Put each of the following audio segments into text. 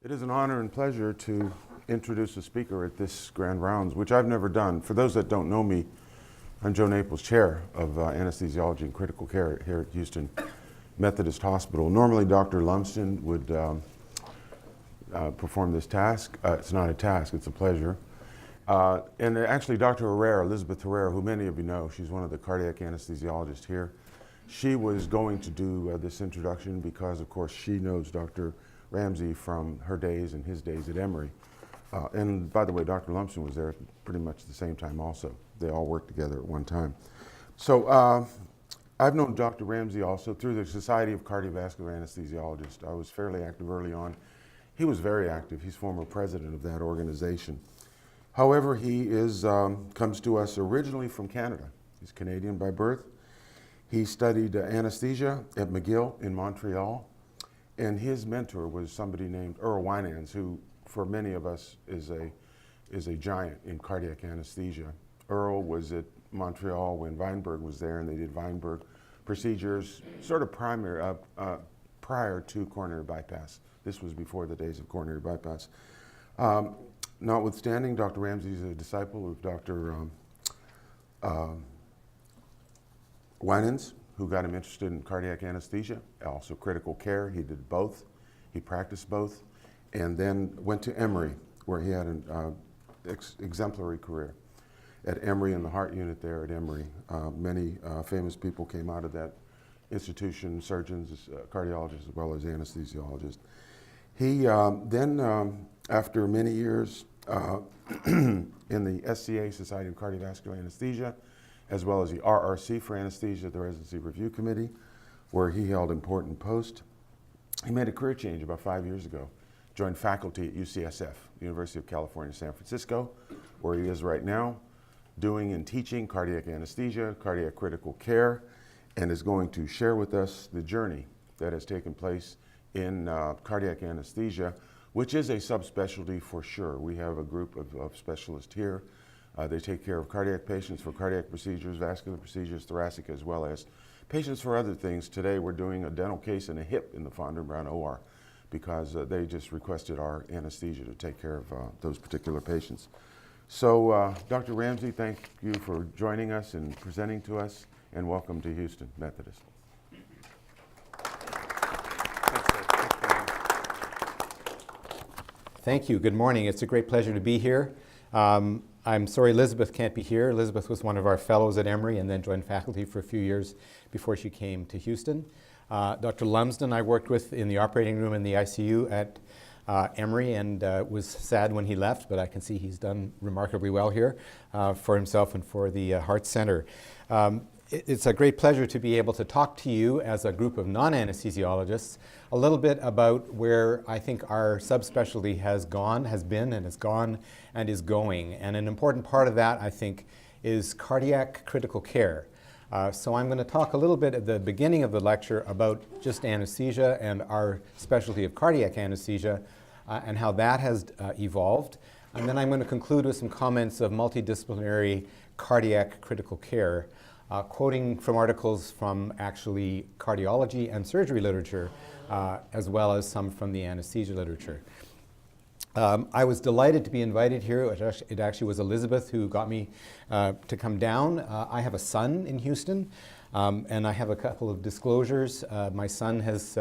It is an honor and pleasure to introduce a speaker at this Grand Rounds, which I've never done. For those that don't know me, I'm Joe Naples, Chair of Anesthesiology and Critical Care here at Houston Methodist Hospital. Normally, Dr. Lumsden would perform this task. It's not a task, it's a pleasure. And actually, Dr. Herrera, Elizabeth Herrera, who many of you know, she's one of the cardiac anesthesiologists here. She was going to do this introduction because, of course, she knows Dr. RAMSAY from her days and his days at Emory. And by the way, Dr. Lumsden was there pretty much at the same time also. They all worked together at one time. So I've known Dr. RAMSAY also through the Society of Cardiovascular Anesthesiologists. I was fairly active early on. He was very active. He's former president of that organization. However, he comes to us originally from Canada. He's Canadian by birth. He studied anesthesia at McGill in Montreal. And his mentor was somebody named Earl Winans, who for many of us is a giant in cardiac anesthesia. Earl was at Montreal when Weinberg was there, and they did Weinberg procedures sort of prior to coronary bypass. This was before the days of coronary bypass. Notwithstanding, Dr. RAMSAY is a disciple of Dr. Winans, who got him interested in cardiac anesthesia, also critical care. He did both. He practiced both, and then went to Emory, where he had an exemplary career at Emory in the heart unit there at Emory. Many famous people came out of that institution, surgeons, cardiologists, as well as anesthesiologists. He then, after many years in the SCA, Society of Cardiovascular Anesthesia, as well as the RRC for anesthesia, the Residency Review Committee, where he held important posts. He made a career change about 5 years ago, joined faculty at UCSF, University of California, San Francisco, where he is right now, doing and teaching cardiac anesthesia, cardiac critical care, and is going to share with us the journey that has taken place in cardiac anesthesia, which is a subspecialty for sure. We have a group of specialists here. They take care of cardiac patients for cardiac procedures, vascular procedures, thoracic, as well as patients for other things. Today we're doing a dental case and a hip in the Fonder Brown OR because they just requested our anesthesia to take care of those particular patients. So Dr. RAMSAY, thank you for joining us and presenting to us, and welcome to Houston Methodist. Thank you. Good morning. It's a great pleasure to be here. I'm sorry Elizabeth can't be here. Elizabeth was one of our fellows at Emory and then joined faculty for a few years before she came to Houston. Dr. Lumsden I worked with in the operating room in the ICU at Emory, and was sad when he left, but I can see he's done remarkably well here for himself and for the Heart Center. It's a great pleasure to be able to talk to you as a group of non-anesthesiologists a little bit about where I think our subspecialty has been and is going. And an important part of that, I think, is cardiac critical care. So I'm going to talk a little bit at the beginning of the lecture about just anesthesia and our specialty of cardiac anesthesia and how that has evolved. And then I'm going to conclude with some comments of multidisciplinary cardiac critical care, quoting from articles from actually cardiology and surgery literature, as well as some from the anesthesia literature. I was delighted to be invited here. It actually was Elizabeth who got me to come down. I have a son in Houston, and I have a couple of disclosures. My son has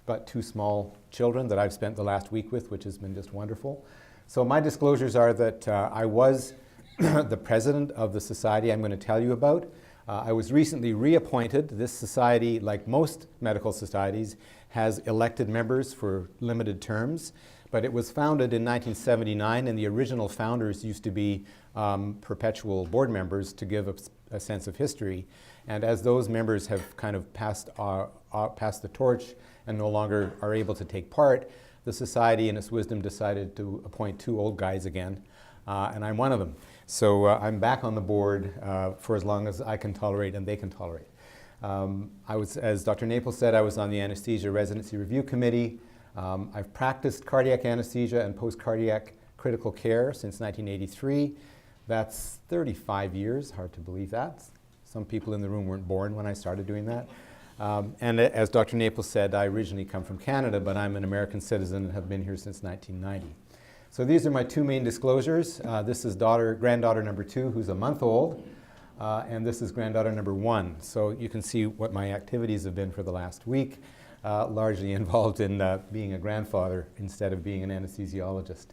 got two small children that I've spent the last week with, which has been just wonderful. So my disclosures are that I was the president of the society I'm going to tell you about. I was recently reappointed. This society, like most medical societies, has elected members for limited terms, but it was founded in 1979, and the original founders used to be perpetual board members to give a sense of history. And as those members have kind of passed the torch and no longer are able to take part, the society in its wisdom decided to appoint two old guys again, and I'm one of them. So I'm back on the board for as long as I can tolerate and they can tolerate. As Dr. Naples said, I was on the Anesthesia Residency Review Committee. I've practiced cardiac anesthesia and post-cardiac critical care since 1983. That's 35 years, hard to believe that. Some people in the room weren't born when I started doing that. And as Dr. Naples said, I originally come from Canada, but I'm an American citizen and have been here since 1990. So these are my two main disclosures. This is granddaughter number 2, who's a month old, and this is granddaughter number 1. So you can see what my activities have been for the last week, largely involved in being a grandfather instead of being an anesthesiologist.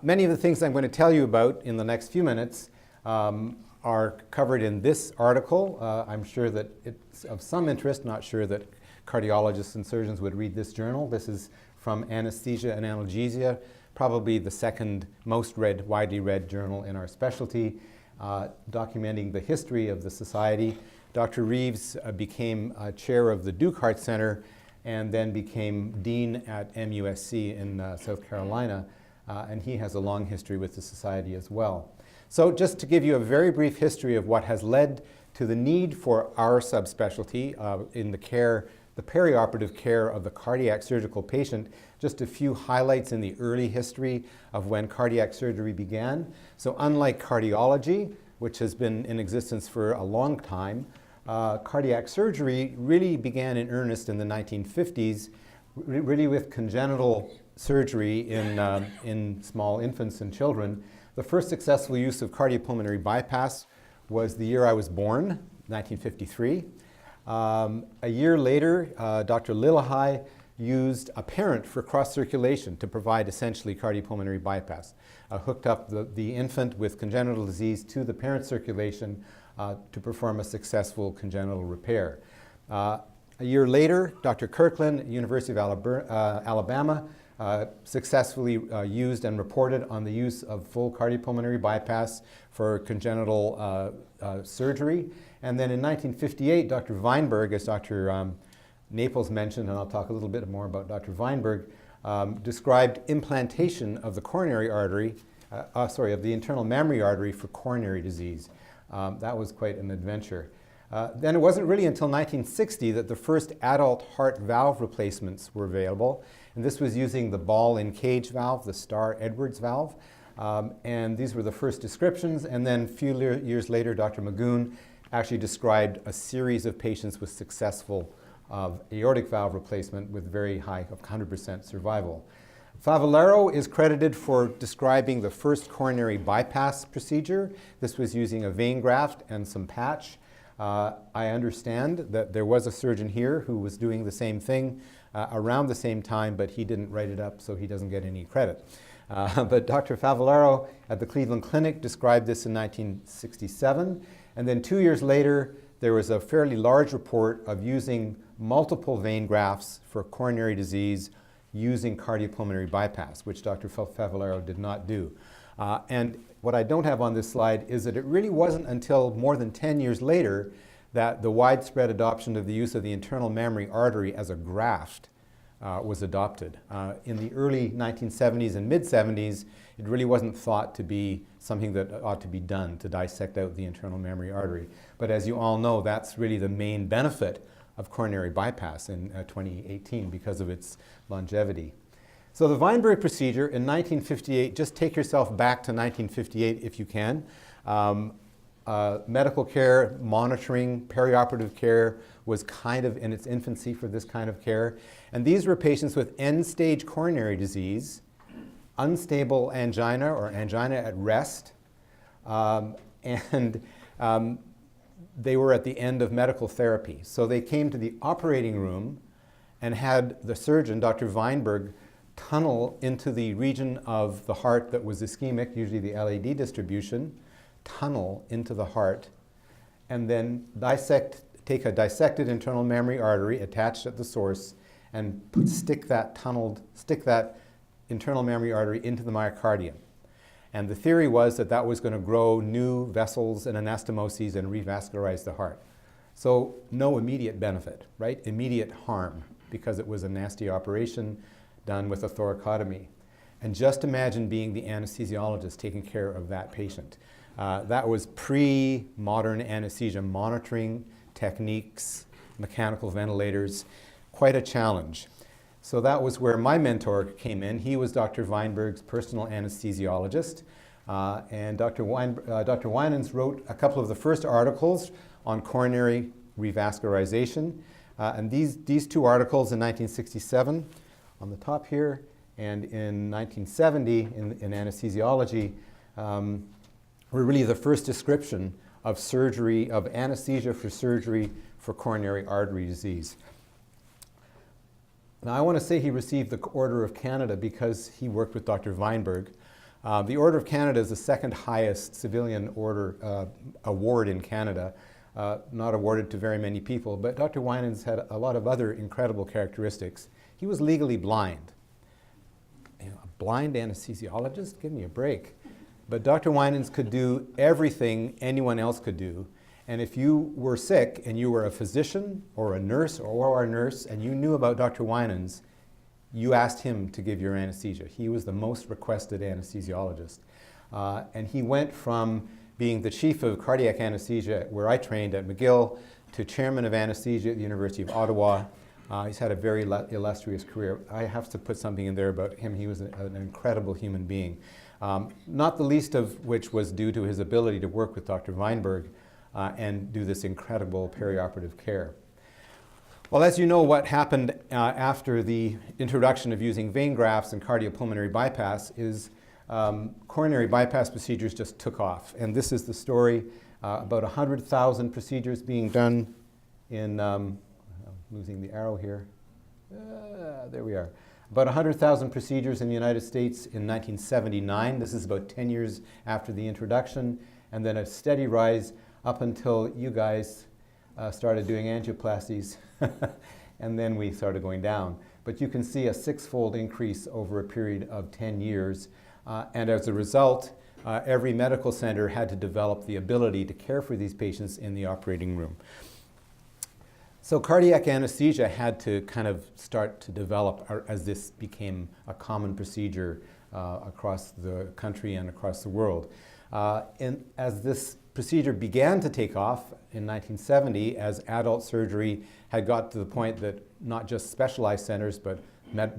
Many of the things I'm going to tell you about in the next few minutes are covered in this article. I'm sure that it's of some interest, not sure that cardiologists and surgeons would read this journal. This is from Anesthesia and Analgesia, probably the second most widely read journal in our specialty, documenting the history of the society. Dr. Reeves became chair of the Duke Heart Center and then became dean at MUSC in South Carolina, and he has a long history with the society as well. So just to give you a very brief history of what has led to the need for our subspecialty in the perioperative care of the cardiac surgical patient, just a few highlights in the early history of when cardiac surgery began. So unlike cardiology, which has been in existence for a long time, cardiac surgery really began in earnest in the 1950s, really with congenital surgery in small infants and children. The first successful use of cardiopulmonary bypass was the year I was born, 1953. A year later, Dr. Lillehei used a parent for cross-circulation to provide essentially cardiopulmonary bypass. Hooked up the infant with congenital disease to the parent circulation to perform a successful congenital repair. A year later, Dr. Kirkland, University of Alabama, successfully used and reported on the use of full cardiopulmonary bypass for congenital surgery. And then in 1958, Dr. Weinberg, as Dr. Naples mentioned, and I'll talk a little bit more about Dr. Weinberg, described implantation of the coronary artery, of the internal mammary artery for coronary disease. That was quite an adventure. Then it wasn't really until 1960 that the first adult heart valve replacements were available. And this was using the ball and cage valve, the Starr-Edwards valve. And these were the first descriptions. And then a few years later, Dr. Magoon actually described a series of patients with successful aortic valve replacement with very high of 100% survival. Favallaro is credited for describing the first coronary bypass procedure. This was using a vein graft and some patch. I understand that there was a surgeon here who was doing the same thing around the same time, but he didn't write it up, so he doesn't get any credit. But Dr. Favallaro at the Cleveland Clinic described this in 1967, and then 2 years later, there was a fairly large report of using multiple vein grafts for coronary disease using cardiopulmonary bypass, which Dr. Favallaro did not do. And what I don't have on this slide is that it really wasn't until more than 10 years later that the widespread adoption of the use of the internal mammary artery as a graft was adopted. In the early 1970s and mid-70s, it really wasn't thought to be something that ought to be done to dissect out the internal mammary artery. But as you all know, that's really the main benefit of coronary bypass in 2018 because of its longevity. So the Weinberg procedure in 1958, just take yourself back to 1958 if you can. Medical care, monitoring, perioperative care was kind of in its infancy for this kind of care. And these were patients with end-stage coronary disease, unstable angina or angina at rest, and they were at the end of medical therapy. So they came to the operating room and had the surgeon, Dr. Weinberg, tunnel into the region of the heart that was ischemic, usually the LAD distribution, tunnel into the heart, and then take a dissected internal mammary artery attached at the source and stick that internal mammary artery into the myocardium. And the theory was that that was going to grow new vessels and anastomoses and revascularize the heart. So no immediate benefit, right? Immediate harm, because it was a nasty operation done with a thoracotomy. And just imagine being the anesthesiologist taking care of that patient. That was pre-modern anesthesia monitoring techniques, mechanical ventilators, quite a challenge. So that was where my mentor came in. He was Dr. Weinberg's personal anesthesiologist. And Dr. Winans wrote a couple of the first articles on coronary revascularization. And these two articles in 1967 on the top here and in 1970 in Anesthesiology were really the first description of surgery, of anesthesia for surgery for coronary artery disease. Now, I want to say he received the Order of Canada because he worked with Dr. Weinberg. The Order of Canada is the second highest civilian order award in Canada, not awarded to very many people, but Dr. Winans had a lot of other incredible characteristics. He was legally blind. You know, a blind anesthesiologist? Give me a break. But Dr. Winans could do everything anyone else could do. And if you were sick and you were a physician or a nurse or a nurse and you knew about Dr. Winans, you asked him to give your anesthesia. He was the most requested anesthesiologist. And he went from being the chief of cardiac anesthesia, where I trained at McGill, to chairman of anesthesia at the University of Ottawa. He's had a very illustrious career. I have to put something in there about him. He was an incredible human being, not the least of which was due to his ability to work with Dr. Weinberg and do this incredible perioperative care. Well, as you know, what happened after the introduction of using vein grafts and cardiopulmonary bypass is coronary bypass procedures just took off. And this is the story, about 100,000 procedures being done in, I'm losing the arrow here. There we are. About 100,000 procedures in the United States in 1979. This is about 10 years after the introduction. And then a steady rise up until you guys started doing angioplasties. And then we started going down. But you can see a six-fold increase over a period of 10 years. And as a result, every medical center had to develop the ability to care for these patients in the operating room. So cardiac anesthesia had to kind of start to develop as this became a common procedure across the country and across the world. And as this procedure began to take off in 1970, as adult surgery had got to the point that not just specialized centers, but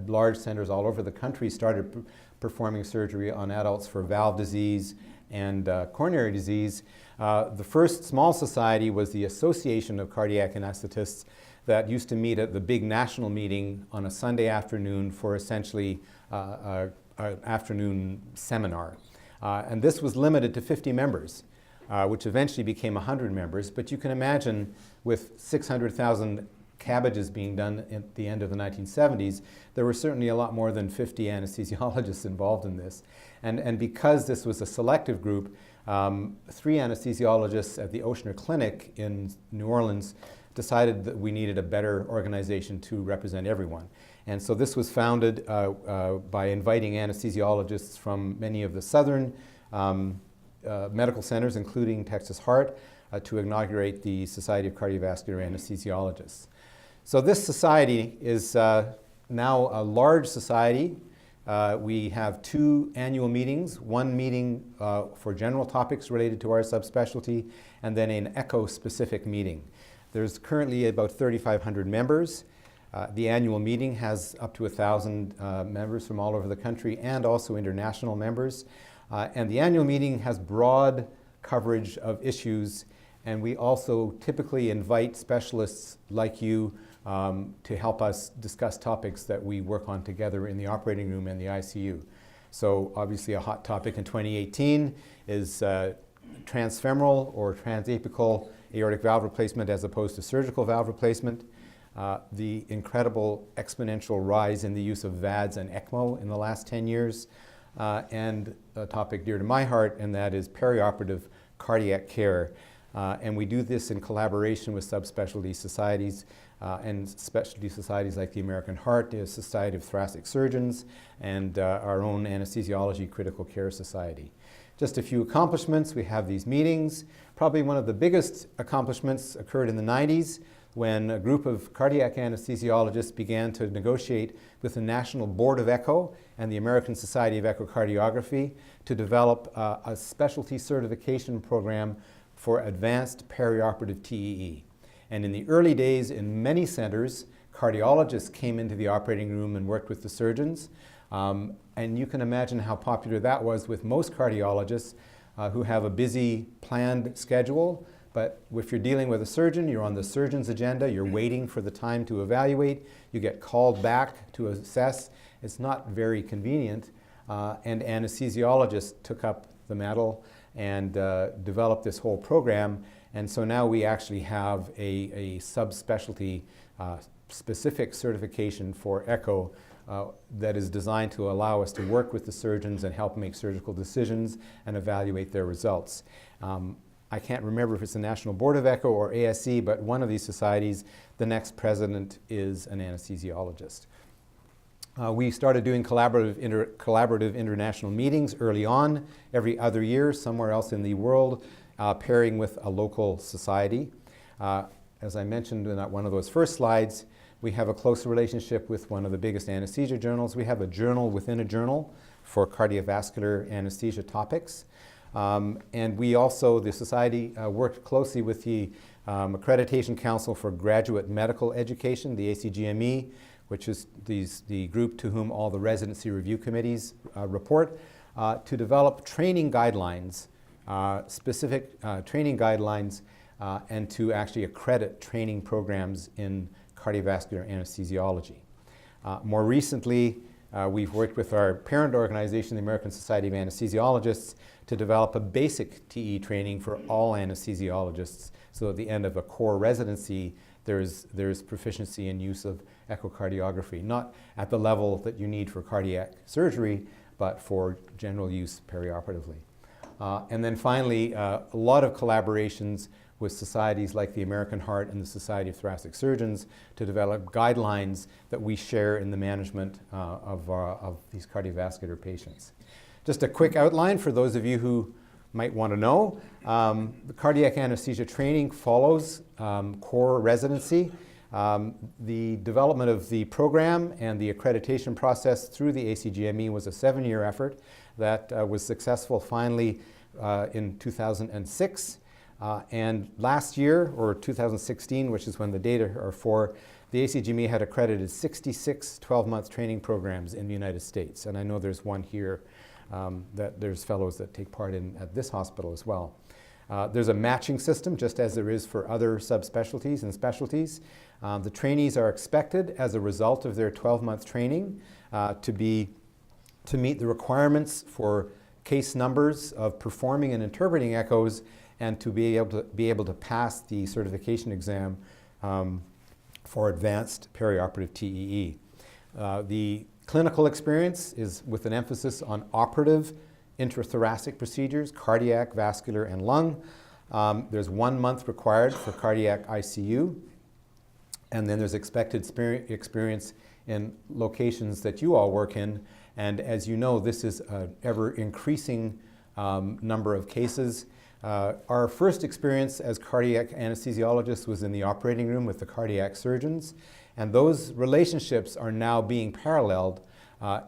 large centers all over the country started performing surgery on adults for valve disease and coronary disease. The first small society was the Association of Cardiac Anesthetists that used to meet at the big national meeting on a Sunday afternoon for essentially an afternoon seminar. And this was limited to 50 members, which eventually became 100 members. But you can imagine with 600,000 cabbages being done at the end of the 1970s, there were certainly a lot more than 50 anesthesiologists involved in this. And because this was a selective group, 3 anesthesiologists at the Oceaner Clinic in New Orleans decided that we needed a better organization to represent everyone. And so this was founded by inviting anesthesiologists from many of the southern medical centers, including Texas Heart, to inaugurate the Society of Cardiovascular Anesthesiologists. So this society is now a large society. We have 2 annual meetings, one meeting for general topics related to our subspecialty, and then an echo-specific meeting. There's currently about 3,500 members. The annual meeting has up to 1,000 members from all over the country and also international members. And the annual meeting has broad coverage of issues, and we also typically invite specialists like you to help us discuss topics that we work on together in the operating room and the ICU. So obviously a hot topic in 2018 is transfemoral or transapical aortic valve replacement as opposed to surgical valve replacement. The incredible exponential rise in the use of VADS and ECMO in the last 10 years. And a topic dear to my heart, and that is perioperative cardiac care. And we do this in collaboration with subspecialty societies and specialty societies like the American Heart, the Society of Thoracic Surgeons, and our own Anesthesiology Critical Care Society. Just a few accomplishments. We have these meetings. Probably one of the biggest accomplishments occurred in the 90s when a group of cardiac anesthesiologists began to negotiate with the National Board of Echo and the American Society of Echocardiography to develop a specialty certification program for advanced perioperative TEE. And in the early days, in many centers, cardiologists came into the operating room and worked with the surgeons. And you can imagine how popular that was with most cardiologists who have a busy planned schedule, But if you're dealing with a surgeon, you're on the surgeon's agenda, you're waiting for the time to evaluate, you get called back to assess. It's not very convenient. And anesthesiologists took up the mantle and developed this whole program. And so now we actually have a subspecialty specific certification for echo that is designed to allow us to work with the surgeons and help make surgical decisions and evaluate their results. I can't remember if it's the National Board of Echo or ASC, but one of these societies, the next president is an anesthesiologist. We started doing collaborative international meetings early on, every other year, somewhere else in the world, pairing with a local society. As I mentioned in one of those first slides, we have a close relationship with one of the biggest anesthesia journals. We have a journal within a journal for cardiovascular anesthesia topics. And we also, the society, worked closely with the Accreditation Council for Graduate Medical Education, the ACGME, which is the group to whom all the residency review committees report, to develop training guidelines, specific training guidelines, and to actually accredit training programs in cardiovascular anesthesiology. More recently, we've worked with our parent organization, the American Society of Anesthesiologists, to develop a basic TE training for all anesthesiologists. So at the end of a core residency, there's proficiency in use of echocardiography, not at the level that you need for cardiac surgery, but for general use perioperatively. And then finally, a lot of collaborations with societies like the American Heart and the Society of Thoracic Surgeons to develop guidelines that we share in the management of these cardiovascular patients. Just a quick outline for those of you who might want to know. The cardiac anesthesia training follows core residency. The development of the program and the accreditation process through the ACGME was a 7-year effort that was successful finally in 2006. And last year, or 2016, which is when the data are for, the ACGME had accredited 66 12-month training programs in the United States. And I know there's one here that there's fellows that take part in at this hospital as well. There's a matching system, just as there is for other subspecialties and specialties. The trainees are expected, as a result of their 12-month training, to meet the requirements for case numbers of performing and interpreting echoes, and to be able to pass the certification exam for advanced perioperative TEE. The clinical experience is with an emphasis on operative intrathoracic procedures, cardiac, vascular, and lung. There's 1 month required for cardiac ICU, and then there's expected experience in locations that you all work in. And as you know, this is an ever increasing number of cases. Our first experience as cardiac anesthesiologists was in the operating room with the cardiac surgeons, and those relationships are now being paralleled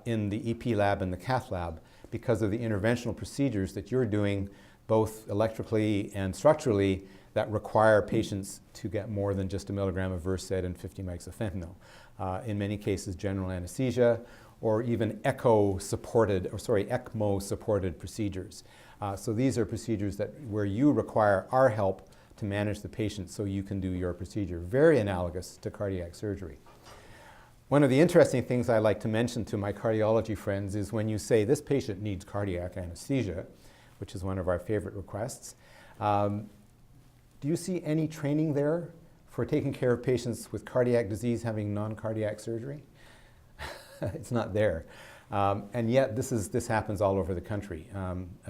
in the EP lab and the cath lab because of the interventional procedures that you're doing, both electrically and structurally, that require patients to get more than just a milligram of Versed and 50 mics of fentanyl. In many cases, general anesthesia, or even ECMO-supported procedures. So these are procedures where you require our help to manage the patient so you can do your procedure. Very analogous to cardiac surgery. One of the interesting things I like to mention to my cardiology friends is when you say this patient needs cardiac anesthesia, which is one of our favorite requests, do you see any training there for taking care of patients with cardiac disease having non-cardiac surgery? It's not there. And yet this happens all over the country.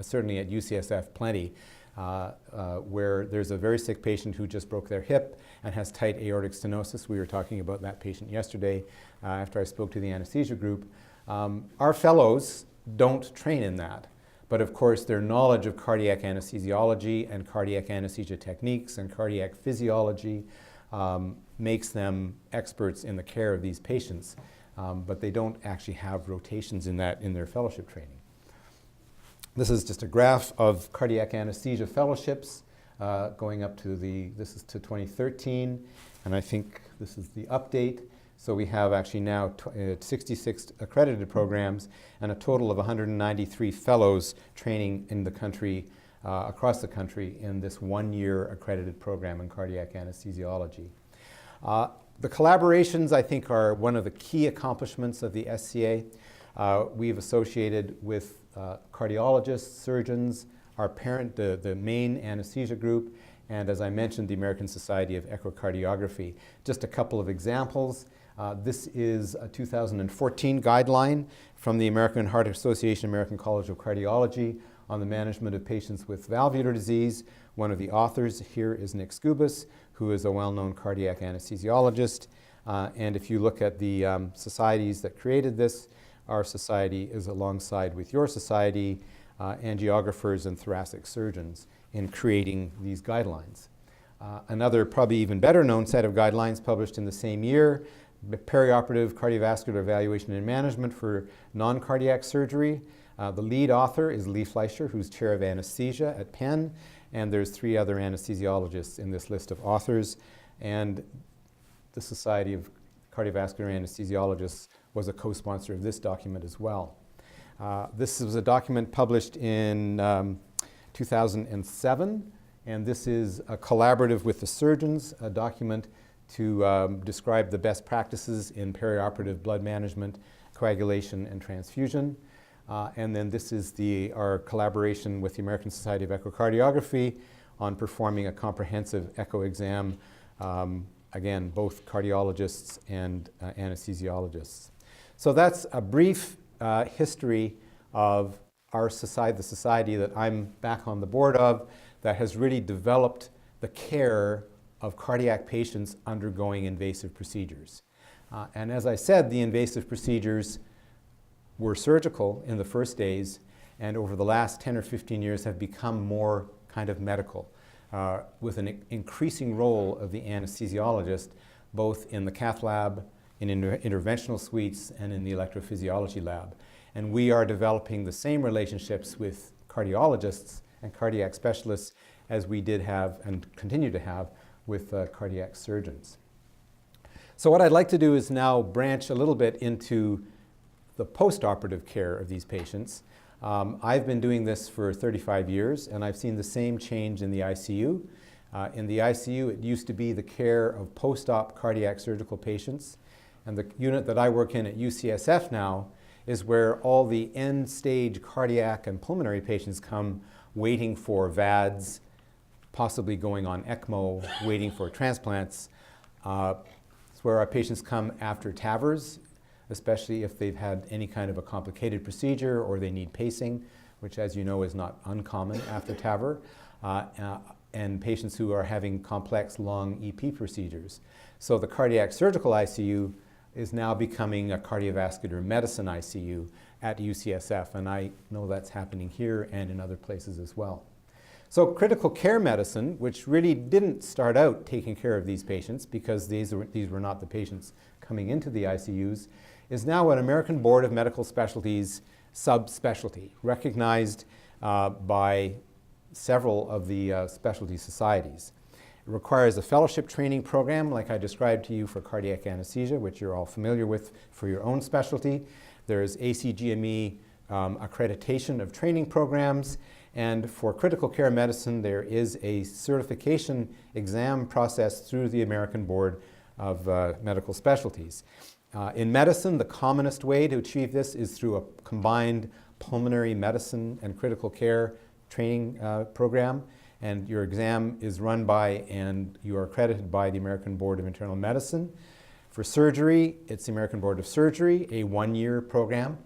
Certainly at UCSF, plenty, where there's a very sick patient who just broke their hip and has tight aortic stenosis. We were talking about that patient yesterday after I spoke to the anesthesia group. Our fellows don't train in that. But of course, their knowledge of cardiac anesthesiology and cardiac anesthesia techniques and cardiac physiology makes them experts in the care of these patients. But they don't actually have rotations in their fellowship training. This is just a graph of cardiac anesthesia fellowships going up to this is to 2013, and I think this is the update. So we have actually now 66 accredited programs and a total of 193 fellows training in the country across the country in this one-year accredited program in cardiac anesthesiology. The collaborations, I think, are one of the key accomplishments of the SCA. We've associated with cardiologists, surgeons, our parent, the main anesthesia group, and as I mentioned, the American Society of Echocardiography. Just a couple of examples. This is a 2014 guideline from the American Heart Association, American College of Cardiology on the management of patients with valvular disease. One of the authors here is Nick Skubas, who is a well-known cardiac anesthesiologist. And if you look at the societies that created this, our society is alongside with your society, angiographers and thoracic surgeons in creating these guidelines. Another probably even better known set of guidelines published in the same year, perioperative cardiovascular evaluation and management for non-cardiac surgery. The lead author is Lee Fleischer, who's chair of anesthesia at Penn, and there's 3 other anesthesiologists in this list of authors. And the Society of Cardiovascular Anesthesiologists was a co-sponsor of this document as well. This was a document published in 2007, and this is a collaborative with the surgeons, a document to describe the best practices in perioperative blood management, coagulation, and transfusion. And then this is our collaboration with the American Society of Echocardiography on performing a comprehensive echo exam, again, both cardiologists and anesthesiologists. So that's a brief history of our society, the society that I'm back on the board of, that has really developed the care of cardiac patients undergoing invasive procedures. And as I said, the invasive procedures were surgical in the first days, and over the last 10 or 15 years have become more kind of medical, with an increasing role of the anesthesiologist, both in the cath lab, in interventional suites, and in the electrophysiology lab. And we are developing the same relationships with cardiologists and cardiac specialists as we did have and continue to have with cardiac surgeons. So what I'd like to do is now branch a little bit into the post-operative care of these patients. I've been doing this for 35 years, and I've seen the same change in the ICU. In the ICU, it used to be the care of post-op cardiac surgical patients, and the unit that I work in at UCSF now is where all the end-stage cardiac and pulmonary patients come waiting for VADs, possibly going on ECMO, waiting for transplants. It's where our patients come after TAVRs, especially if they've had any kind of a complicated procedure or they need pacing, which, as you know, is not uncommon after TAVR, and patients who are having complex long EP procedures. So the cardiac surgical ICU is now becoming a cardiovascular medicine ICU at UCSF, and I know that's happening here and in other places as well. So critical care medicine, which really didn't start out taking care of these patients because these were not the patients coming into the ICUs, is now an American Board of Medical Specialties subspecialty, recognized by several of the specialty societies. It requires a fellowship training program like I described to you for cardiac anesthesia, which you're all familiar with for your own specialty. There's ACGME accreditation of training programs, and for critical care medicine there is a certification exam process through the American Board of Medical Specialties. In medicine, the commonest way to achieve this is through a combined pulmonary medicine and critical care training program, and your exam is run by and you are accredited by the American Board of Internal Medicine. For surgery, it's the American Board of Surgery, a one-year program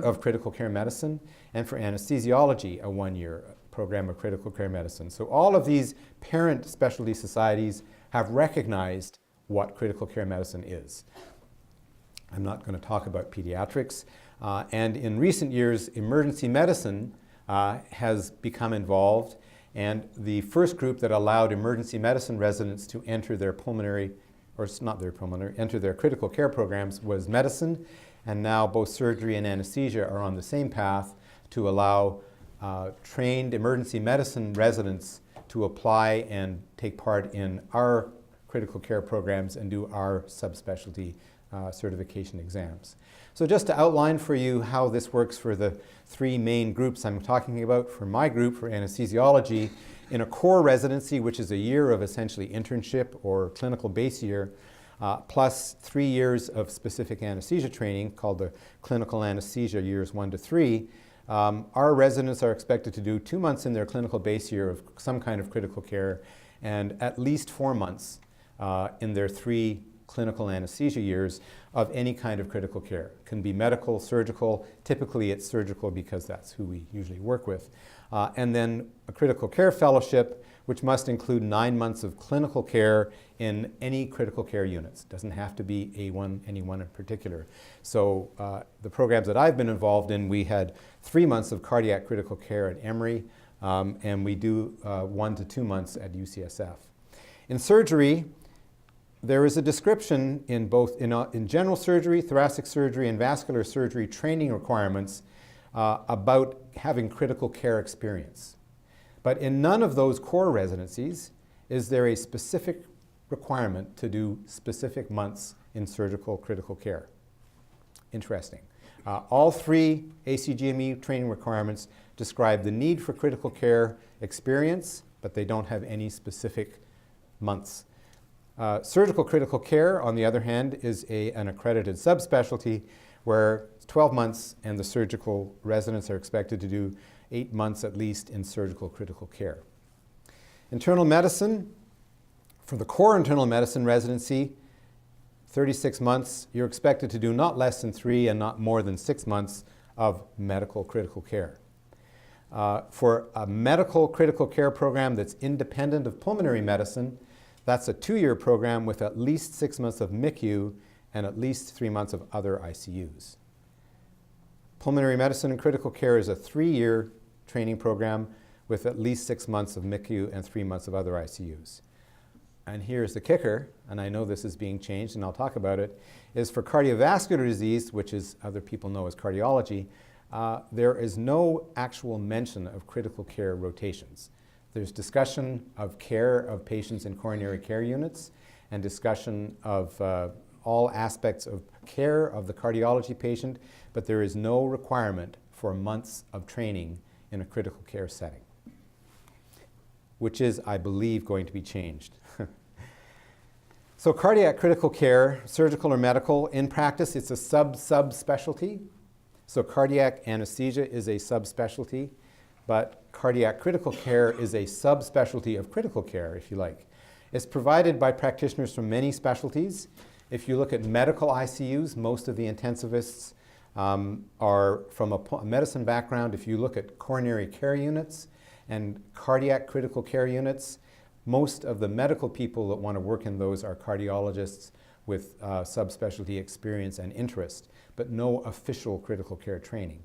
of critical care medicine, and for anesthesiology, a one-year program of critical care medicine. So all of these parent specialty societies have recognized what critical care medicine is. I'm not going to talk about pediatrics. And in recent years, emergency medicine has become involved, and the first group that allowed emergency medicine residents to enter their pulmonary, or it's not their pulmonary, enter their critical care programs was medicine, and now both surgery and anesthesia are on the same path to allow trained emergency medicine residents to apply and take part in our critical care programs and do our subspecialty certification exams. So just to outline for you how this works for the three main groups I'm talking about, for my group, for anesthesiology, in a core residency, which is a year of essentially internship or clinical base year, plus 3 years of specific anesthesia training called the clinical anesthesia years 1 to 3, our residents are expected to do 2 months in their clinical base year of some kind of critical care and at least 4 months in their 3 clinical anesthesia years of any kind of critical care. It can be medical, surgical. Typically it's surgical because that's who we usually work with. And then a critical care fellowship, which must include 9 months of clinical care in any critical care units. It doesn't have to be any one in particular. So the programs that I've been involved in, we had 3 months of cardiac critical care at Emory, and we do 1 to 2 months at UCSF. In surgery, there is a description in both in general surgery, thoracic surgery, and vascular surgery training requirements about having critical care experience. But in none of those core residencies is there a specific requirement to do specific months in surgical critical care. Interesting. All 3 ACGME training requirements describe the need for critical care experience, but they don't have any specific months. Surgical critical care, on the other hand, is an accredited subspecialty where it's 12 months and the surgical residents are expected to do 8 months at least in surgical critical care. Internal medicine, for the core internal medicine residency, 36 months, you're expected to do not less than 3 and not more than 6 months of medical critical care. For a medical critical care program that's independent of pulmonary medicine, that's a 2-year program with at least 6 months of MICU and at least 3 months of other ICUs. Pulmonary medicine and critical care is a 3-year training program with at least 6 months of MICU and 3 months of other ICUs. And here's the kicker, and I know this is being changed and I'll talk about it, is for cardiovascular disease, which is other people know as cardiology, there is no actual mention of critical care rotations. There's discussion of care of patients in coronary care units and discussion of all aspects of care of the cardiology patient, but there is no requirement for months of training in a critical care setting, which is, I believe, going to be changed. So cardiac critical care, surgical or medical, in practice, it's a subspecialty. So cardiac anesthesia is a subspecialty, but cardiac critical care is a subspecialty of critical care, if you like. It's provided by practitioners from many specialties. If you look at medical ICUs, most of the intensivists are from a medicine background. If you look at coronary care units and cardiac critical care units, most of the medical people that want to work in those are cardiologists with subspecialty experience and interest, but no official critical care training.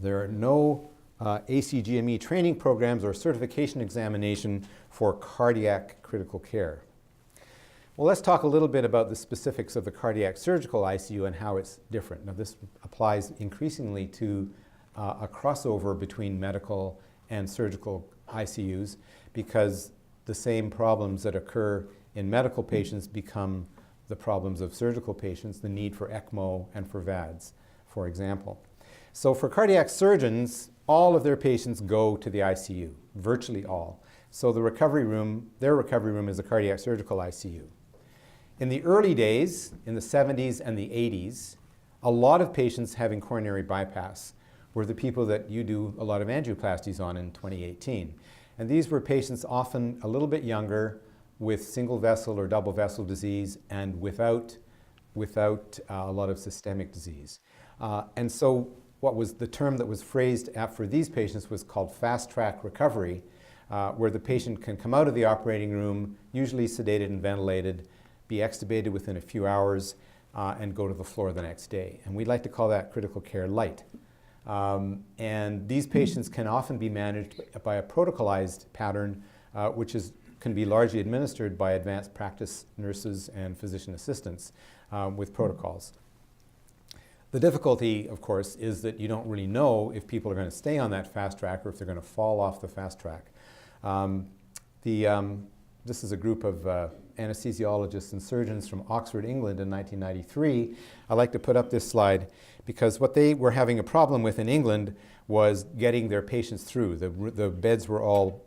There are no ACGME training programs or certification examination for cardiac critical care. Well, let's talk a little bit about the specifics of the cardiac surgical ICU and how it's different. Now, this applies increasingly to a crossover between medical and surgical ICUs because the same problems that occur in medical patients become the problems of surgical patients, the need for ECMO and for VADs, for example. So for cardiac surgeons, all of their patients go to the ICU, virtually all. So the recovery room, their recovery room is a cardiac surgical ICU. In the early days, in the 70s and the 80s, a lot of patients having coronary bypass were the people that you do a lot of angioplasties on in 2018. And these were patients often a little bit younger with single vessel or double vessel disease and without a lot of systemic disease. And so what was the term that was phrased for these patients was called fast track recovery, where the patient can come out of the operating room, usually sedated and ventilated, be extubated within a few hours, and go to the floor the next day. And we'd like to call that critical care light. And these patients can often be managed by a protocolized pattern, which can be largely administered by advanced practice nurses and physician assistants with protocols. The difficulty, of course, is that you don't really know if people are going to stay on that fast track or if they're going to fall off the fast track. This is a group of anesthesiologists and surgeons from Oxford, England in 1993. I like to put up this slide because what they were having a problem with in England was getting their patients through. The beds were all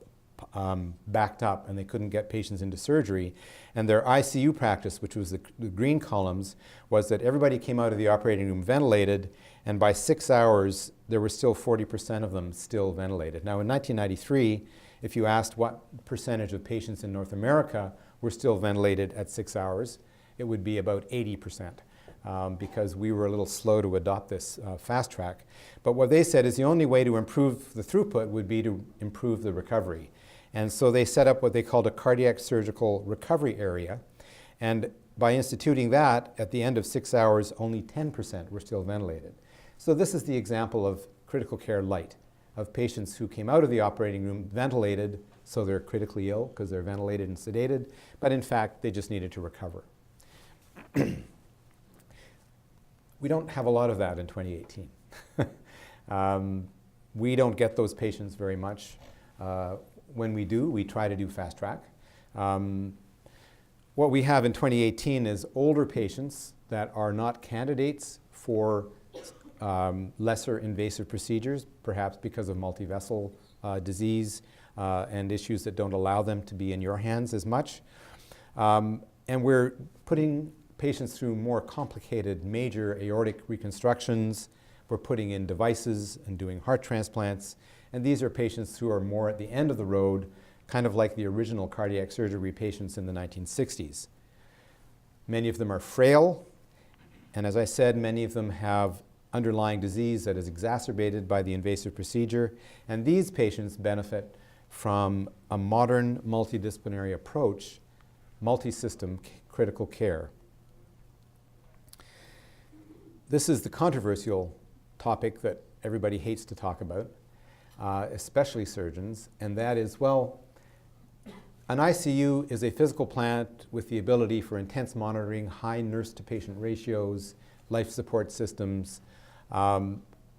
backed up and they couldn't get patients into surgery. And their ICU practice, which was the green columns, was that everybody came out of the operating room ventilated, and by 6 hours, there were still 40% of them still ventilated. Now, in 1993, if you asked what percentage of patients in North America were still ventilated at 6 hours, it would be about 80%, because we were a little slow to adopt this fast track. But what they said is the only way to improve the throughput would be to improve the recovery. And so they set up what they called a cardiac surgical recovery area. And by instituting that, at the end of 6 hours, only 10% were still ventilated. So this is the example of critical care light, of patients who came out of the operating room ventilated, so they're critically ill because they're ventilated and sedated, but in fact, they just needed to recover. We don't have a lot of that in 2018. We don't get those patients very much. When we do, we try to do fast track. What we have in 2018 is older patients that are not candidates for lesser invasive procedures, perhaps because of multivessel disease and issues that don't allow them to be in your hands as much. And we're putting patients through more complicated major aortic reconstructions. We're putting in devices and doing heart transplants. And these are patients who are more at the end of the road, kind of like the original cardiac surgery patients in the 1960s. Many of them are frail. And as I said, many of them have underlying disease that is exacerbated by the invasive procedure. And these patients benefit from a modern multidisciplinary approach, multi-system critical care. This is the controversial topic that everybody hates to talk about, especially surgeons, and that is, well, an ICU is a physical plant with the ability for intense monitoring, high nurse-to-patient ratios, life support systems.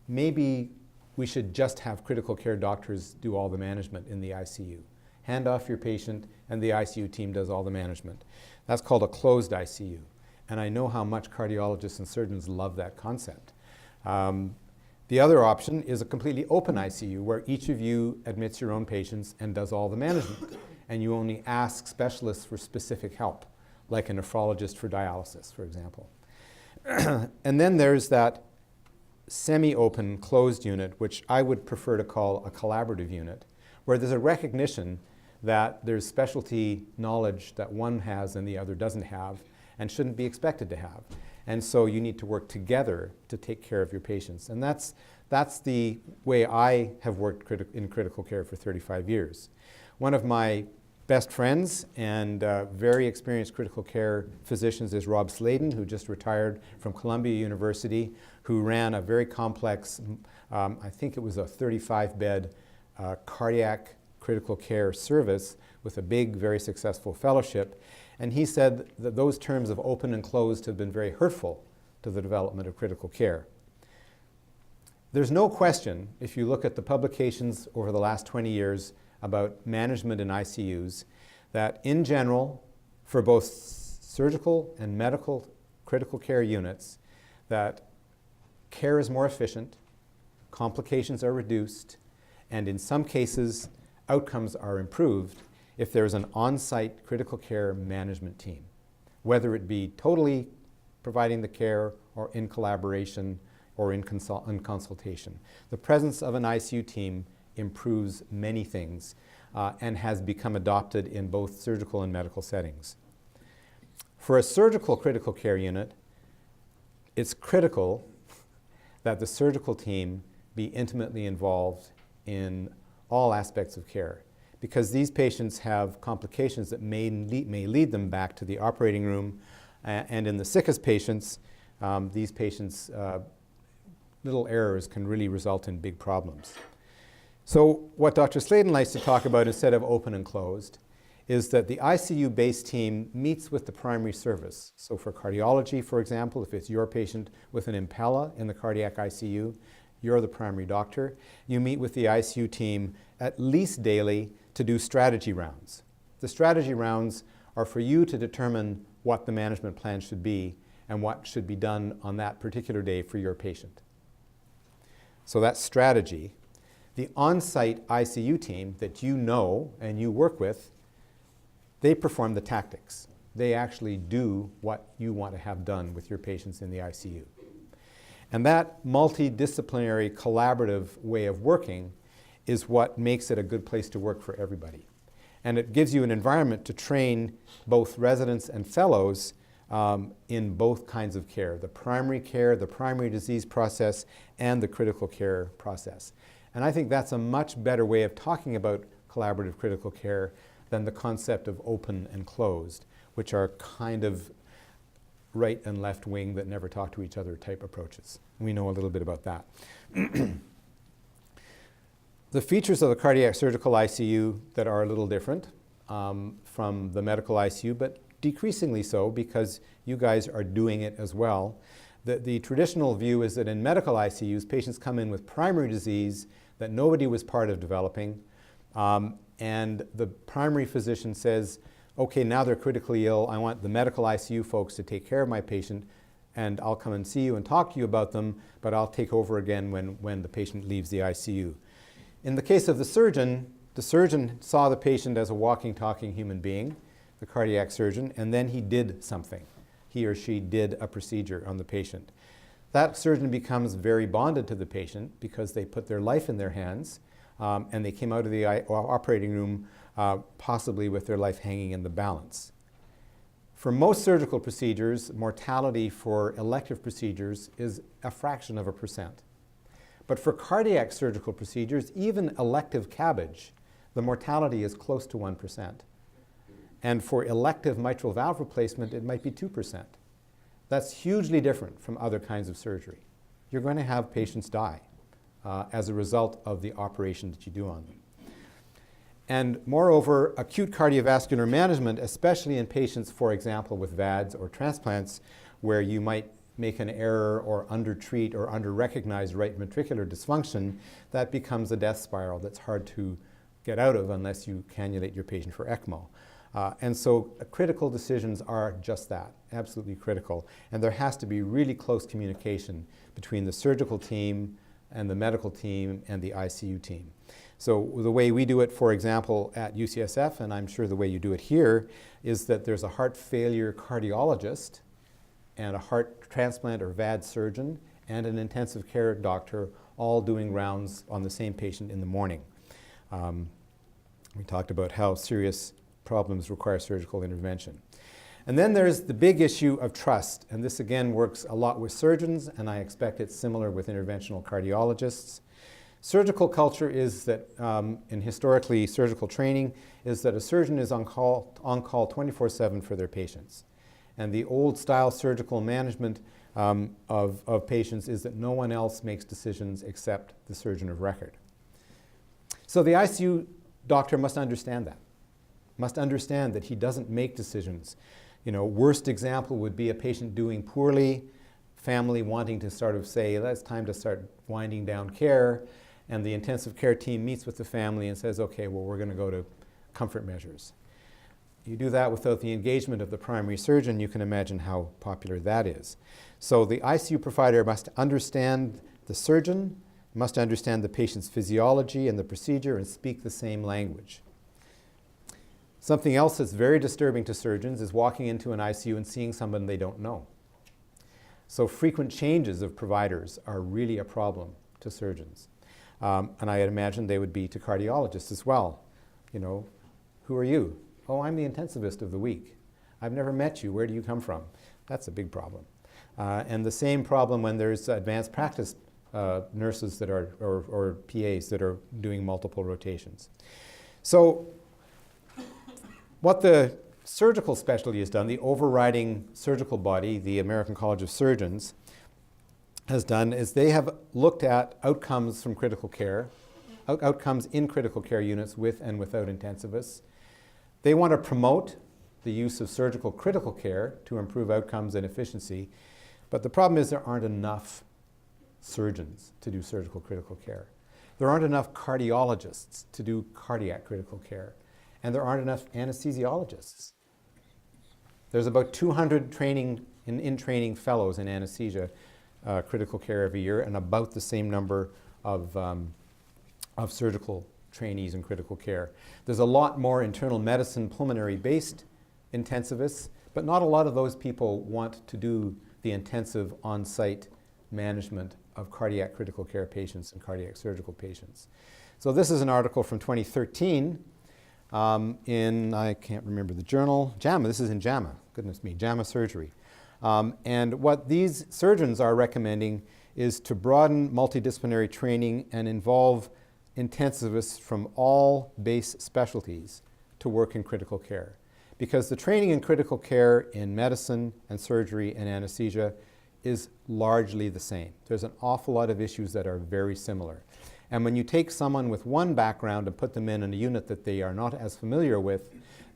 Maybe we should just have critical care doctors do all the management in the ICU. Hand off your patient, and the ICU team does all the management. That's called a closed ICU. And I know how much cardiologists and surgeons love that concept. The other option is a completely open ICU where each of you admits your own patients and does all the management. And you only ask specialists for specific help, like a nephrologist for dialysis, for example. And then there's that semi-open closed unit, which I would prefer to call a collaborative unit, where there's a recognition that there's specialty knowledge that one has and the other doesn't have and shouldn't be expected to have. And so you need to work together to take care of your patients. And that's the way I have worked in critical care for 35 years. One of my best friends and very experienced critical care physicians is Rob Sladen, who just retired from Columbia University, who ran a very complex, I think it was a 35-bed cardiac critical care service with a big, very successful fellowship. And he said that those terms of open and closed have been very hurtful to the development of critical care. There's no question, if you look at the publications over the last 20 years about management in ICUs, that in general, for both surgical and medical critical care units, that care is more efficient, complications are reduced, and in some cases, outcomes are improved if there's an on-site critical care management team, whether it be totally providing the care or in collaboration or in consultation. The presence of an ICU team improves many things and has become adopted in both surgical and medical settings. For a surgical critical care unit, it's critical that the surgical team be intimately involved in all aspects of care, because these patients have complications that may lead them back to the operating room. And in the sickest patients, these patients, little errors can really result in big problems. So what Dr. Sladen likes to talk about instead of open and closed is that the ICU-based team meets with the primary service. So for cardiology, for example, if it's your patient with an Impella in the cardiac ICU, you're the primary doctor. You meet with the ICU team at least daily to do strategy rounds. The strategy rounds are for you to determine what the management plan should be and what should be done on that particular day for your patient. So that's strategy. The on-site ICU team that you know and you work with, they perform the tactics. They actually do what you want to have done with your patients in the ICU. And that multidisciplinary, collaborative way of working is what makes it a good place to work for everybody. And it gives you an environment to train both residents and fellows in both kinds of care, the primary care, the primary disease process, and the critical care process. And I think that's a much better way of talking about collaborative critical care than the concept of open and closed, which are kind of right and left wing that never talk to each other type approaches. We know a little bit about that. The features of the cardiac surgical ICU that are a little different from the medical ICU, but decreasingly so because you guys are doing it as well. The traditional view is that in medical ICUs, patients come in with primary disease that nobody was part of developing, and the primary physician says, okay, now they're critically ill, I want the medical ICU folks to take care of my patient, and I'll come and see you and talk to you about them, but I'll take over again when the patient leaves the ICU. In the case of the surgeon saw the patient as a walking, talking human being, the cardiac surgeon, and then he did something. He or she did a procedure on the patient. That surgeon becomes very bonded to the patient because they put their life in their hands, and they came out of the operating room possibly with their life hanging in the balance. For most surgical procedures, mortality for elective procedures is a fraction of a percent. But for cardiac surgical procedures, even elective CABG, the mortality is close to 1%. And for elective mitral valve replacement, it might be 2%. That's hugely different from other kinds of surgery. You're going to have patients die as a result of the operation that you do on them. And moreover, acute cardiovascular management, especially in patients, for example, with VADs or transplants, where you might make an error or undertreat or under-recognize right ventricular dysfunction, that becomes a death spiral that's hard to get out of unless you cannulate your patient for ECMO. And so critical decisions are just that, absolutely critical. And there has to be really close communication between the surgical team and the medical team and the ICU team. So the way we do it, for example, at UCSF, and I'm sure the way you do it here, is that there's a heart failure cardiologist and a heart transplant or VAD surgeon and an intensive care doctor all doing rounds on the same patient in the morning. We talked about how serious problems require surgical intervention. And then there's the big issue of trust, and this again works a lot with surgeons, and I expect it's similar with interventional cardiologists. Surgical culture is that, in historically surgical training, is that a surgeon is on call 24/7 for their patients. And the old style surgical management of patients is that no one else makes decisions except the surgeon of record. So the ICU doctor must understand that. Must understand that he doesn't make decisions. You know, worst example would be a patient doing poorly, family wanting to sort of say, it's time to start winding down care, and the intensive care team meets with the family and says, okay, well, we're going to go to comfort measures. You do that without the engagement of the primary surgeon, you can imagine how popular that is. So the ICU provider must understand the surgeon, must understand the patient's physiology and the procedure, and speak the same language. Something else that's very disturbing to surgeons is walking into an ICU and seeing someone they don't know. So frequent changes of providers are really a problem to surgeons. And I imagine they would be to cardiologists as well. You know, who are you? Oh, I'm the intensivist of the week. I've never met you. Where do you come from? That's a big problem. And the same problem when there's advanced practice nurses that are, or PAs that are doing multiple rotations. So what the surgical specialty has done, the overriding surgical body, the American College of Surgeons, has done is they have looked at outcomes from critical care, outcomes in critical care units with and without intensivists. They want to promote the use of surgical critical care to improve outcomes and efficiency, but the problem is there aren't enough surgeons to do surgical critical care. There aren't enough cardiologists to do cardiac critical care. and there aren't enough anesthesiologists. There's about 200 in-training fellows in anesthesia critical care every year, and about the same number of surgical trainees in critical care. There's a lot more internal medicine pulmonary-based intensivists, but not a lot of those people want to do the intensive on-site management of cardiac critical care patients and cardiac surgical patients. So this is an article from 2013 in, I can't remember the journal, JAMA, this is in JAMA, goodness me, JAMA Surgery. And what these surgeons are recommending is to broaden multidisciplinary training and involve intensivists from all base specialties to work in critical care. Because the training in critical care in medicine and surgery and anesthesia is largely the same. There's an awful lot of issues that are very similar. And when you take someone with one background and put them in a unit that they are not as familiar with,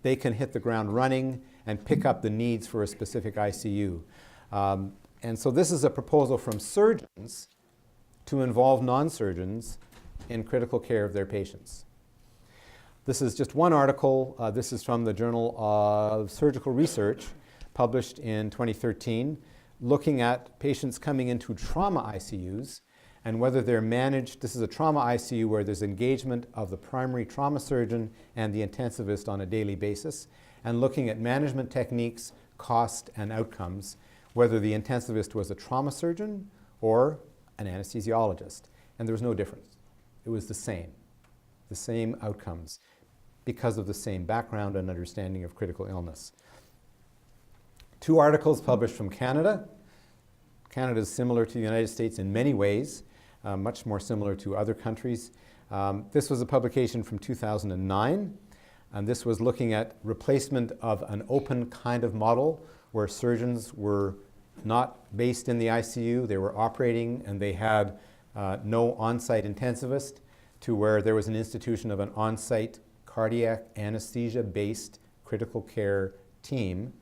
they can hit the ground running and pick up the needs for a specific ICU. And so this is a proposal from surgeons to involve non-surgeons in critical care of their patients. This is just one article. This is from the Journal of Surgical Research, published in 2013, looking at patients coming into trauma ICUs and whether they're managed. This is a trauma ICU where there's engagement of the primary trauma surgeon and the intensivist on a daily basis, and looking at management techniques, cost, and outcomes, whether the intensivist was a trauma surgeon or an anesthesiologist. And there was no difference. It was the same outcomes, because of the same background and understanding of critical illness. Two articles published from Canada. Canada is similar to the United States in many ways, much more similar to other countries. This was a publication from 2009, and this was looking at replacement of an open kind of model where surgeons were not based in the ICU, they were operating and they had no on-site intensivist, to where there was an institution of an on-site cardiac anesthesia-based critical care team.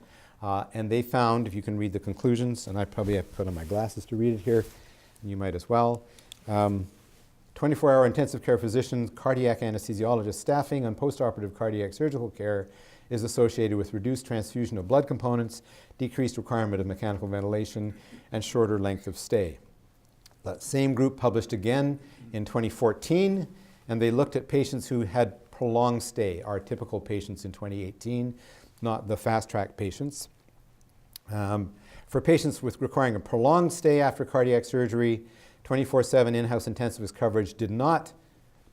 And they found, if you can read the conclusions, and I probably have to put on my glasses to read it here, and you might as well. 24-hour intensive care physicians, cardiac anesthesiologist staffing on postoperative cardiac surgical care is associated with reduced transfusion of blood components, decreased requirement of mechanical ventilation, and shorter length of stay. That same group published again in 2014, and they looked at patients who had prolonged stay, our typical patients in 2018, not the fast-track patients. For patients requiring a prolonged stay after cardiac surgery, 24/7 in-house intensivist coverage did not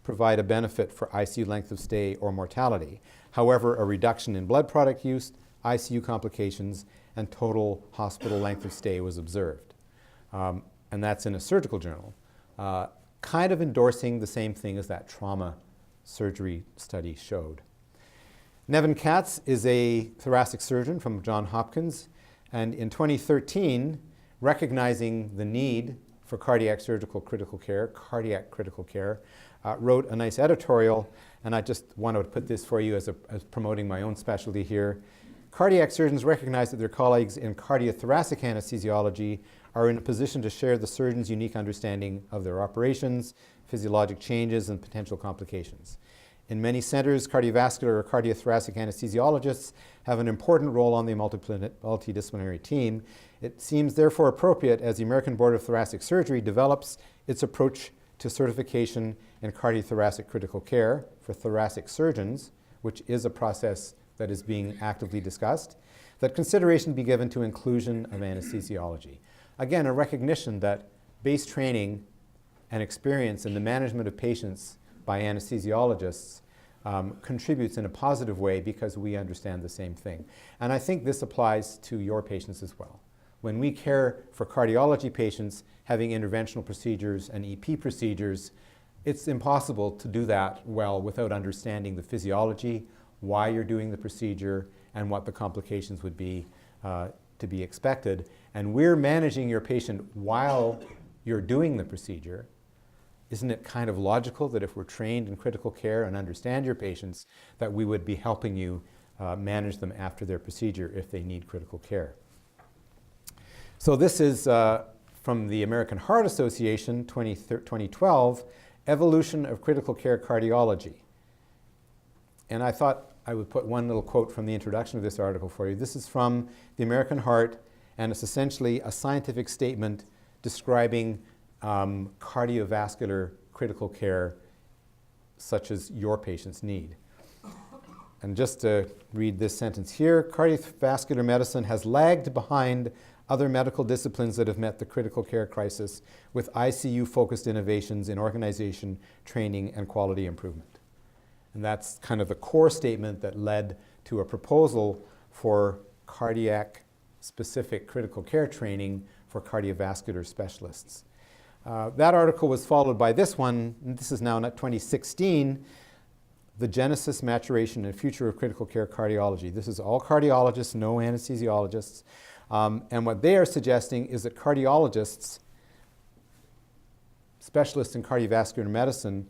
provide a benefit for ICU length of stay or mortality. However, a reduction in blood product use, ICU complications, and total hospital length of stay was observed. And that's in a surgical journal, kind of endorsing the same thing as that trauma surgery study showed. Nevin Katz is a thoracic surgeon from Johns Hopkins, and in 2013, recognizing the need for cardiac surgical critical care, wrote a nice editorial, and I just wanted to put this for you as promoting my own specialty here. Cardiac surgeons recognize that their colleagues in cardiothoracic anesthesiology are in a position to share the surgeon's unique understanding of their operations, physiologic changes, and potential complications. In many centers, cardiovascular or cardiothoracic anesthesiologists have an important role on the multidisciplinary team. It seems therefore appropriate, as the American Board of Thoracic Surgery develops its approach to certification in cardiothoracic critical care for thoracic surgeons, which is a process that is being actively discussed, that consideration be given to inclusion of anesthesiology. Again, a recognition that base training and experience in the management of patients by anesthesiologists contributes in a positive way because we understand the same thing. And I think this applies to your patients as well. When we care for cardiology patients having interventional procedures and EP procedures, it's impossible to do that well without understanding the physiology, why you're doing the procedure, and what the complications would be to be expected. And we're managing your patient while you're doing the procedure. Isn't it kind of logical that if we're trained in critical care and understand your patients, that we would be helping you manage them after their procedure if they need critical care? So this is from the American Heart Association, 2012, Evolution of Critical Care Cardiology. And I thought I would put one little quote from the introduction of this article for you. This is from the American Heart, and it's essentially a scientific statement describing cardiovascular critical care such as your patients need. And just to read this sentence here, cardiovascular medicine has lagged behind other medical disciplines that have met the critical care crisis with ICU-focused innovations in organization, training, and quality improvement. And that's kind of the core statement that led to a proposal for cardiac-specific critical care training for cardiovascular specialists. That article was followed by this one, and this is now in 2016, The Genesis, Maturation, and Future of Critical Care Cardiology. This is all cardiologists, no anesthesiologists. And what they are suggesting is that cardiologists, specialists in cardiovascular medicine,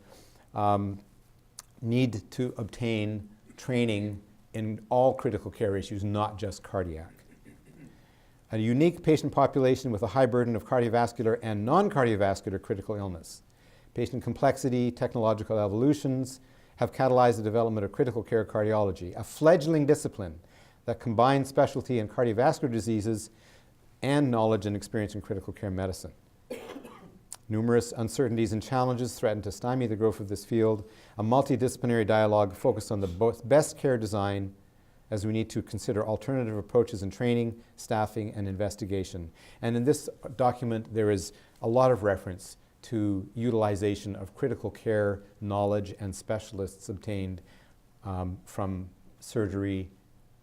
need to obtain training in all critical care issues, not just cardiac. A unique patient population with a high burden of cardiovascular and non-cardiovascular critical illness. Patient complexity, technological evolutions have catalyzed the development of critical care cardiology, a fledgling discipline that combines specialty in cardiovascular diseases and knowledge and experience in critical care medicine. Numerous uncertainties and challenges threaten to stymie the growth of this field. A multidisciplinary dialogue focused on the best care design, as we need to consider alternative approaches in training, staffing, and investigation. And in this document, there is a lot of reference to utilization of critical care knowledge and specialists obtained from surgery,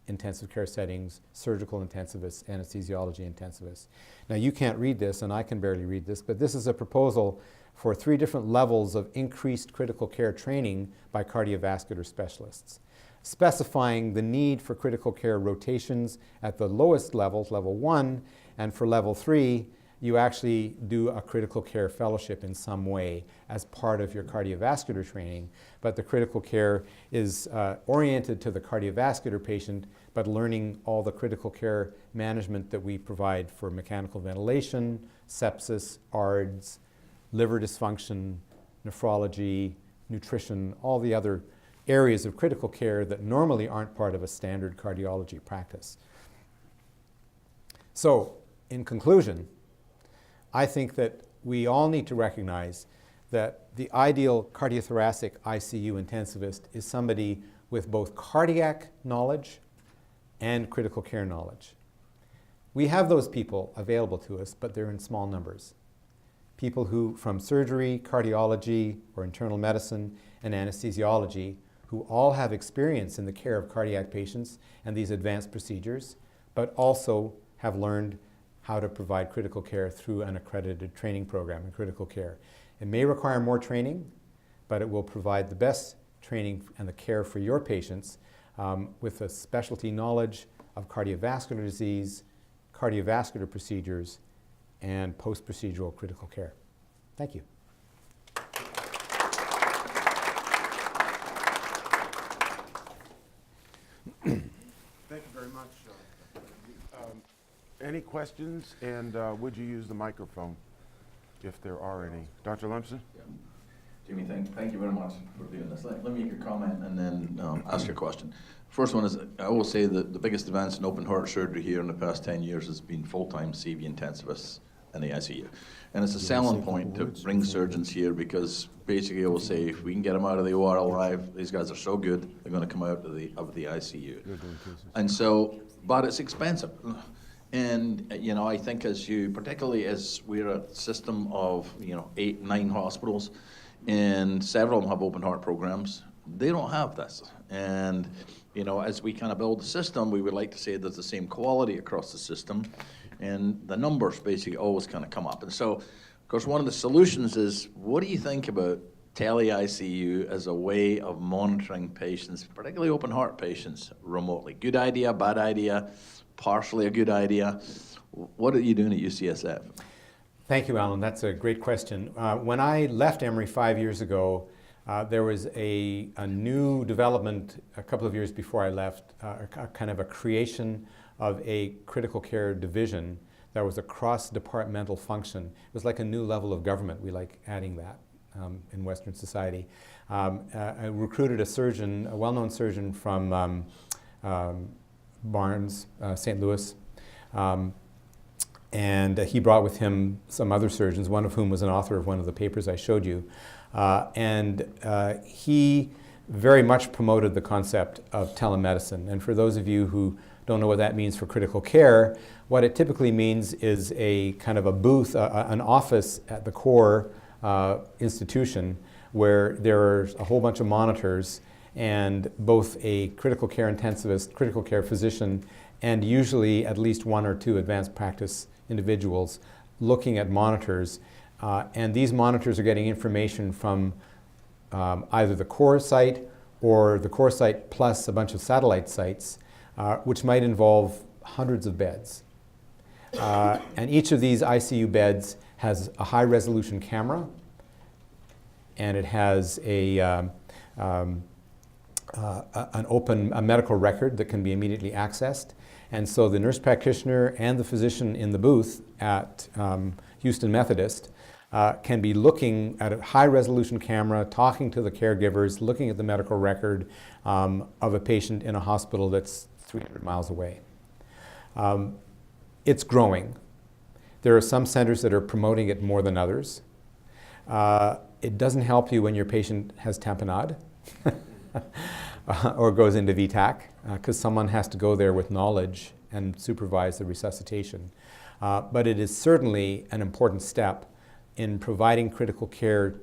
intensive care settings, surgical intensivists, anesthesiology intensivists. Now, you can't read this, and I can barely read this, but this is a proposal for 3 different levels of increased critical care training by cardiovascular specialists, specifying the need for critical care rotations at the lowest levels, level 1, and for level 3, you actually do a critical care fellowship in some way as part of your cardiovascular training, but the critical care is oriented to the cardiovascular patient, but learning all the critical care management that we provide for mechanical ventilation, sepsis, ARDS, liver dysfunction, nephrology, nutrition, all the other areas of critical care that normally aren't part of a standard cardiology practice. So, in conclusion, I think that we all need to recognize that the ideal cardiothoracic ICU intensivist is somebody with both cardiac knowledge and critical care knowledge. We have those people available to us, but they're in small numbers. People who, from surgery, cardiology, or internal medicine, and anesthesiology, who all have experience in the care of cardiac patients and these advanced procedures, but also have learned how to provide critical care through an accredited training program in critical care. It may require more training, but it will provide the best training and the care for your patients with a specialty knowledge of cardiovascular disease, cardiovascular procedures, and post-procedural critical care. Thank you. Thank you very much. Any questions? And would you use the microphone if there are any? Dr. Lumsden? Yeah. Jimmy, thank you very much for doing this. Let me make a comment and then ask you a question. First one is, I will say that the biggest advance in open heart surgery here in the past 10 years has been full-time CV intensivists in the ICU. And it's a selling point to bring surgeons here because basically I will say if we can get them out of the OR alive, these guys are so good, they're going to come out of the ICU. And so, but it's expensive. And, you know, I think particularly as we're a system of, 8, 9 hospitals, and several of them have open heart programs, they don't have this. And, as we kind of build the system, we would like to say there's the same quality across the system, and the numbers basically always kind of come up. And so, of course, one of the solutions is, what do you think about tele-ICU as a way of monitoring patients, particularly open heart patients, remotely? Good idea, bad idea? Partially a good idea. What are you doing at UCSF? Thank you, Alan. That's a great question. When I left Emory 5 years ago, there was a new development a couple of years before I left, kind of a creation of a critical care division that was a cross-departmental function. It was like a new level of government. We like adding that in Western society. I recruited a surgeon, a well-known surgeon from Barnes, St. Louis, and he brought with him some other surgeons, one of whom was an author of one of the papers I showed you. He very much promoted the concept of telemedicine. And for those of you who don't know what that means for critical care, what it typically means is a kind of a booth, an office at the core institution where there's a whole bunch of monitors and both a critical care intensivist, critical care physician, and usually at least one or two advanced practice individuals looking at monitors. And these monitors are getting information from either the core site or the core site plus a bunch of satellite sites, which might involve hundreds of beds. And each of these ICU beds has a high resolution camera, and it has a medical record that can be immediately accessed. And so the nurse practitioner and the physician in the booth at Houston Methodist can be looking at a high-resolution camera, talking to the caregivers, looking at the medical record of a patient in a hospital that's 300 miles away. It's growing. There are some centers that are promoting it more than others. It doesn't help you when your patient has tamponade or goes into VTAC, because someone has to go there with knowledge and supervise the resuscitation. But it is certainly an important step in providing critical care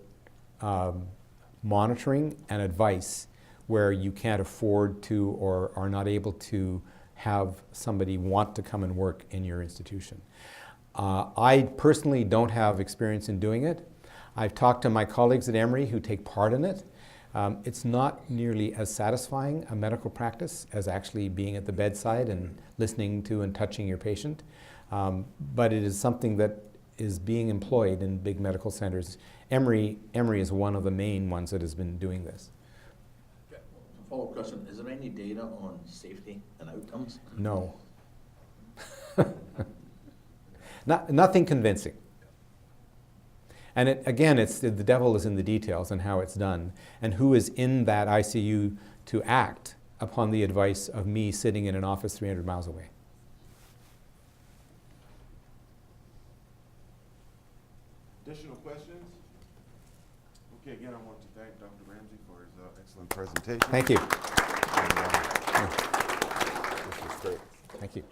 monitoring and advice where you can't afford to or are not able to have somebody want to come and work in your institution. I personally don't have experience in doing it. I've talked to my colleagues at Emory who take part in it. It's not nearly as satisfying a medical practice as actually being at the bedside and listening to and touching your patient. But it is something that is being employed in big medical centers. Emory is one of the main ones that has been doing this. Okay. Follow-up question, is there any data on safety and outcomes? No. Nothing convincing. And again, the devil is in the details and how it's done and who is in that ICU to act upon the advice of me sitting in an office 300 miles away. Additional questions? Okay, again, I want to thank Dr. Ramsay for his excellent presentation. Thank you. And, this was great. Thank you.